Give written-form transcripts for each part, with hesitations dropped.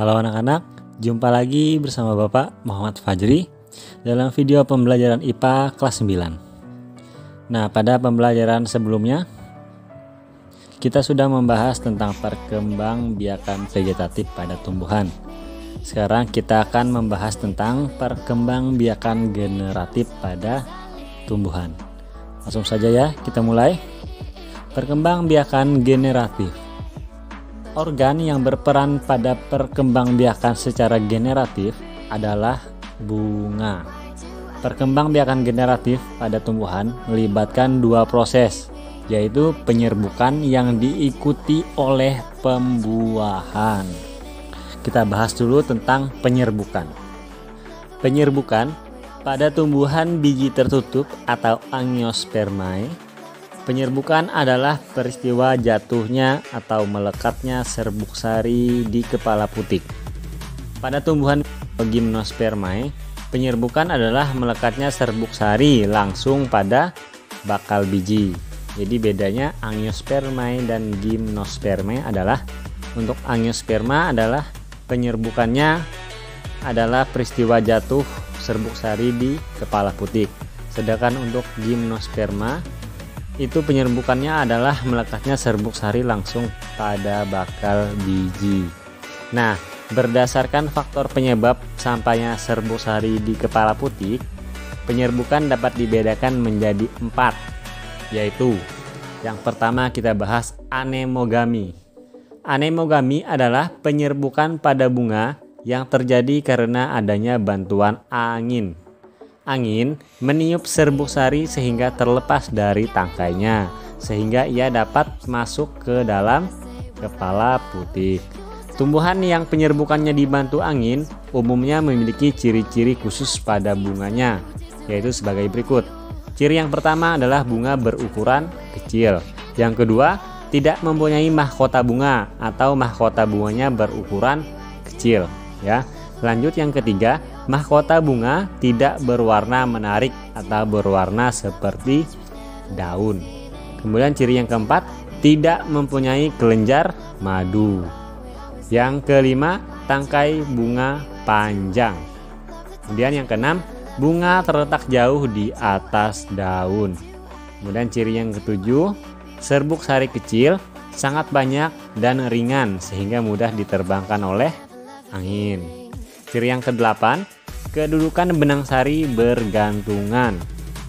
Halo anak-anak, jumpa lagi bersama Bapak Muhammad Fajri dalam video pembelajaran IPA kelas 9. Nah, pada pembelajaran sebelumnya kita sudah membahas tentang perkembangbiakan vegetatif pada tumbuhan. Sekarang kita akan membahas tentang perkembangbiakan generatif pada tumbuhan. Langsung saja ya, kita mulai. Perkembangbiakan generatif. Organ yang berperan pada perkembangbiakan secara generatif adalah bunga. Perkembangbiakan generatif pada tumbuhan melibatkan dua proses, yaitu penyerbukan yang diikuti oleh pembuahan. Kita bahas dulu tentang penyerbukan. Penyerbukan pada tumbuhan biji tertutup atau Angiospermae. Penyerbukan adalah peristiwa jatuhnya atau melekatnya serbuk sari di kepala putik. Pada tumbuhan Gymnospermae, penyerbukan adalah melekatnya serbuk sari langsung pada bakal biji. Jadi bedanya Angiospermae dan Gymnospermae adalah untuk Angiosperma adalah penyerbukannya adalah peristiwa jatuh serbuk sari di kepala putik. Sedangkan untuk Gymnosperma itu penyerbukannya adalah melekatnya serbuk sari langsung pada bakal biji. Nah, berdasarkan faktor penyebab sampainya serbuk sari di kepala putik, penyerbukan dapat dibedakan menjadi 4, yaitu yang pertama kita bahas anemogami. Anemogami adalah penyerbukan pada bunga yang terjadi karena adanya bantuan angin. Angin meniup serbuk sari sehingga terlepas dari tangkainya, sehingga ia dapat masuk ke dalam kepala putik. Tumbuhan yang penyerbukannya dibantu angin umumnya memiliki ciri-ciri khusus pada bunganya, yaitu sebagai berikut. Ciri yang pertama adalah bunga berukuran kecil. Yang kedua, tidak mempunyai mahkota bunga atau mahkota bunganya berukuran kecil, ya. Lanjut yang ketiga, mahkota bunga tidak berwarna menarik atau berwarna seperti daun. Kemudian ciri yang keempat, tidak mempunyai kelenjar madu. Yang kelima, tangkai bunga panjang. Kemudian yang keenam, bunga terletak jauh di atas daun. Kemudian ciri yang ketujuh, serbuk sari kecil, sangat banyak dan ringan sehingga mudah diterbangkan oleh angin. Ciri yang ke-8, kedudukan benang sari bergantungan.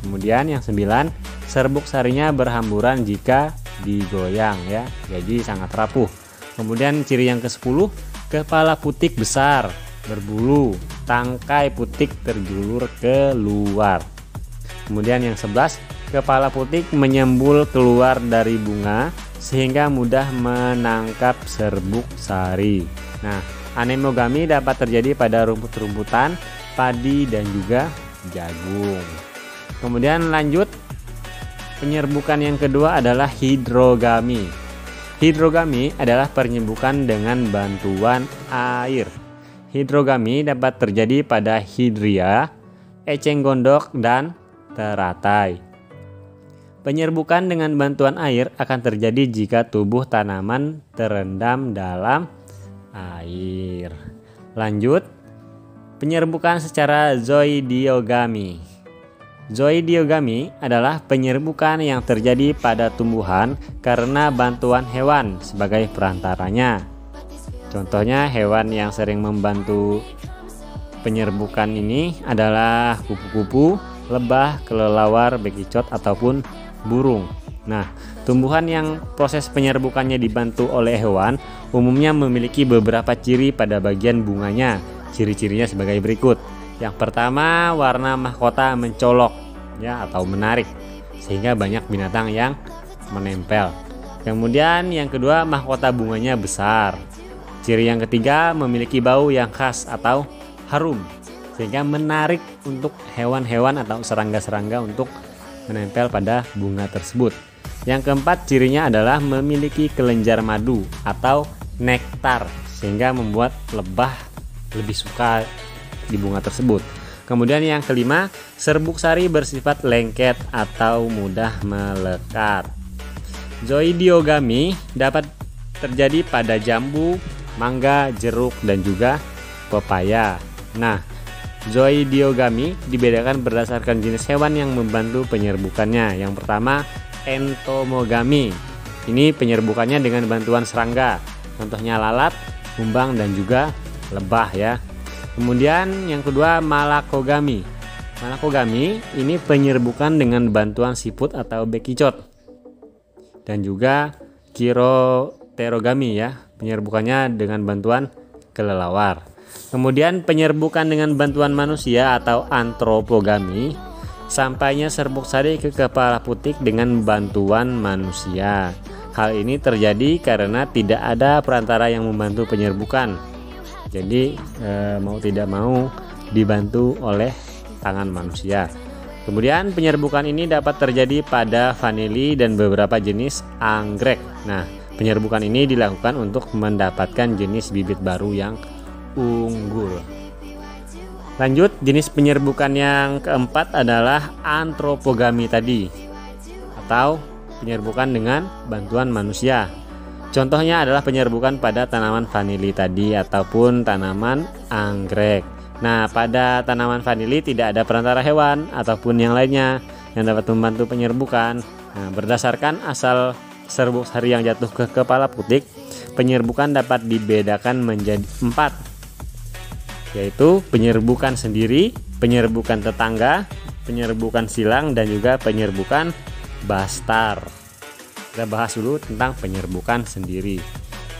Kemudian yang 9, serbuk sarinya berhamburan jika digoyang, ya, jadi sangat rapuh. Kemudian ciri yang ke-10, kepala putik besar, berbulu, tangkai putik terjulur keluar. Kemudian yang 11, kepala putik menyembul keluar dari bunga sehingga mudah menangkap serbuk sari. Nah, anemogami dapat terjadi pada rumput-rumputan, padi, dan juga jagung. Kemudian lanjut, penyerbukan yang kedua adalah hidrogami. Hidrogami adalah penyerbukan dengan bantuan air. Hidrogami dapat terjadi pada hidria, eceng gondok, dan teratai. Penyerbukan dengan bantuan air akan terjadi jika tubuh tanaman terendam dalam air. Lanjut, penyerbukan secara zoidiogami. Zoidiogami adalah penyerbukan yang terjadi pada tumbuhan karena bantuan hewan sebagai perantaranya. Contohnya hewan yang sering membantu penyerbukan ini adalah kupu-kupu, lebah, kelelawar, bekicot, ataupun burung. Nah, tumbuhan yang proses penyerbukannya dibantu oleh hewan umumnya memiliki beberapa ciri pada bagian bunganya. Ciri-cirinya sebagai berikut. Yang pertama, warna mahkota mencolok, ya, atau menarik, sehingga banyak binatang yang menempel. Kemudian yang kedua, mahkota bunganya besar. Ciri yang ketiga, memiliki bau yang khas atau harum, sehingga menarik untuk hewan-hewan atau serangga-serangga untuk menempel pada bunga tersebut. Yang keempat, cirinya adalah memiliki kelenjar madu atau nektar, sehingga membuat lebah lebih suka di bunga tersebut. Kemudian yang kelima, serbuk sari bersifat lengket atau mudah melekat. Zoidiogami dapat terjadi pada jambu, mangga, jeruk, dan juga pepaya. Nah, zoidiogami dibedakan berdasarkan jenis hewan yang membantu penyerbukannya. Yang pertama, entomogami. Ini penyerbukannya dengan bantuan serangga. Contohnya lalat, kumbang, dan juga lebah ya. Kemudian yang kedua, malakogami. Malakogami ini penyerbukan dengan bantuan siput atau bekicot. Dan juga kiroterogami ya, penyerbukannya dengan bantuan kelelawar. Kemudian penyerbukan dengan bantuan manusia atau antropogami, sampainya serbuk sari ke kepala putik dengan bantuan manusia. Hal ini terjadi karena tidak ada perantara yang membantu penyerbukan. Jadi mau tidak mau dibantu oleh tangan manusia. Kemudian penyerbukan ini dapat terjadi pada vanili dan beberapa jenis anggrek. Nah, penyerbukan ini dilakukan untuk mendapatkan jenis bibit baru yang unggul. Lanjut, jenis penyerbukan yang keempat adalah antropogami tadi, atau penyerbukan dengan bantuan manusia. Contohnya adalah penyerbukan pada tanaman vanili tadi ataupun tanaman anggrek. Nah, pada tanaman vanili tidak ada perantara hewan ataupun yang lainnya yang dapat membantu penyerbukan. Nah, berdasarkan asal serbuk sari yang jatuh ke kepala putik, penyerbukan dapat dibedakan menjadi 4, yaitu penyerbukan sendiri, penyerbukan tetangga, penyerbukan silang, dan juga penyerbukan bastar. Kita bahas dulu tentang penyerbukan sendiri.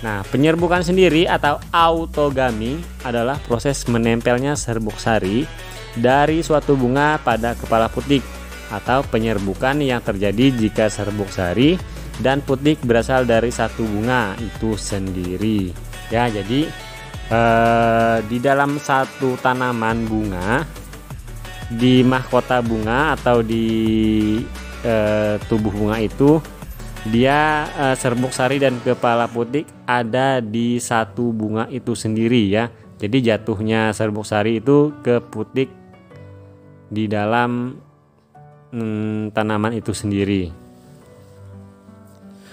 Nah, penyerbukan sendiri atau autogami adalah proses menempelnya serbuk sari dari suatu bunga pada kepala putik, atau penyerbukan yang terjadi jika serbuk sari dan putik berasal dari satu bunga itu sendiri. Ya, jadi di dalam satu tanaman bunga, di mahkota bunga atau di tubuh bunga itu, dia serbuk sari dan kepala putik ada di satu bunga itu sendiri ya. Jadi jatuhnya serbuk sari itu ke putik di dalam tanaman itu sendiri.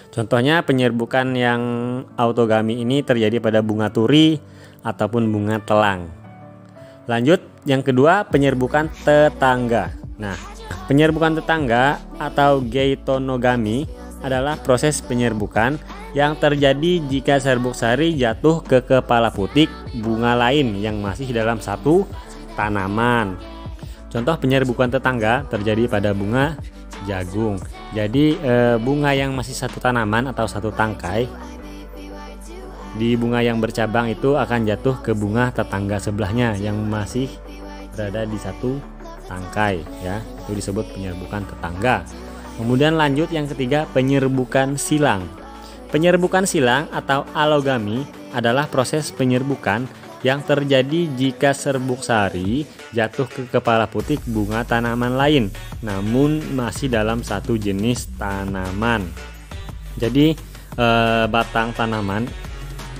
Contohnya penyerbukan yang autogami ini terjadi pada bunga turi ataupun bunga telang. Lanjut, yang kedua, penyerbukan tetangga. Nah, penyerbukan tetangga atau geitonogami adalah proses penyerbukan yang terjadi jika serbuk sari jatuh ke kepala putik bunga lain yang masih dalam satu tanaman. Contoh penyerbukan tetangga terjadi pada bunga jagung. Jadi bunga yang masih satu tanaman atau satu tangkai, di bunga yang bercabang itu akan jatuh ke bunga tetangga sebelahnya yang masih berada di satu tangkai ya. Itu disebut penyerbukan tetangga. Kemudian lanjut yang ketiga, penyerbukan silang. Penyerbukan silang atau alogami adalah proses penyerbukan yang terjadi jika serbuk sari jatuh ke kepala putik bunga tanaman lain, namun masih dalam satu jenis tanaman. Jadi batang tanaman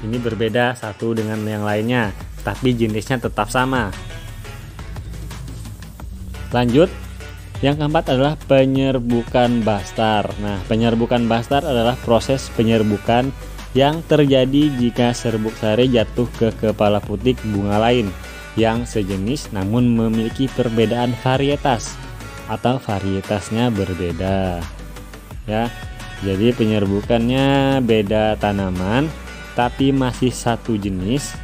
ini berbeda satu dengan yang lainnya, tapi jenisnya tetap sama. Lanjut, yang keempat adalah penyerbukan bastar. Nah, penyerbukan bastar adalah proses penyerbukan yang terjadi jika serbuk sari jatuh ke kepala putik bunga lain yang sejenis namun memiliki perbedaan varietas atau varietasnya berbeda. Ya, jadi penyerbukannya beda tanaman tapi masih satu jenis.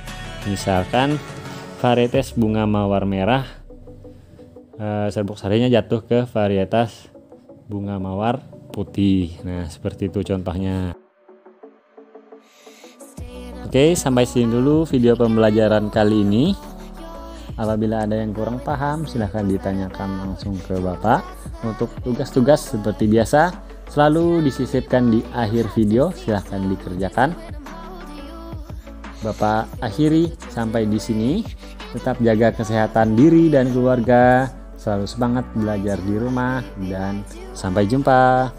Misalkan varietas bunga mawar merah, serbuk sarinya jatuh ke varietas bunga mawar putih. Nah, seperti itu contohnya. Oke, sampai sini dulu video pembelajaran kali ini. Apabila ada yang kurang paham, silahkan ditanyakan langsung ke Bapak. Untuk tugas-tugas seperti biasa selalu disisipkan di akhir video, silahkan dikerjakan. Bapak akhiri sampai di sini. Tetap jaga kesehatan diri dan keluarga. Selalu semangat belajar di rumah dan sampai jumpa.